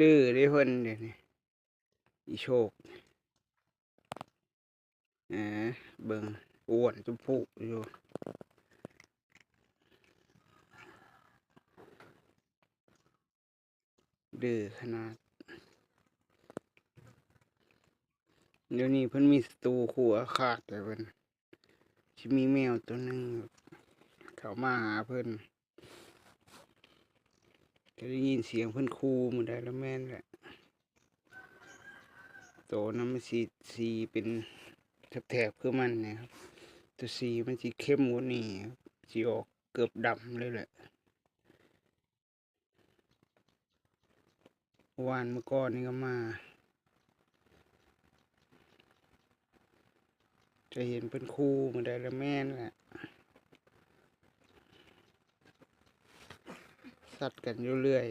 ดื้อได้เพิ่นเดี๋ยวนี้อีโชคแหมเบิ่งอ้วนจุพุอยู่ดื้อขนาดเดี๋ยวนี้เพิ่นมีศัตรูคู่อาฆาตแต่เพิ่นสิมีแมวตัวหนึงเข้ามาหาเพิ่นก็ได้ยินเสียงเพิ่นคูมื้อใดแล้วแม่นแหละโตนั้นมันสีเป็นแถบๆคือมันเนี่ยครับตัวสีมันสิเข้มกว่านี้ครับสิออกเกือบดำเลยแหละวานเมื่อก่อนนี่ก็มาจะเห็นเป็นคู่มื้อใดแล้วแม่นแหละสัดกันอยู่เรื่อย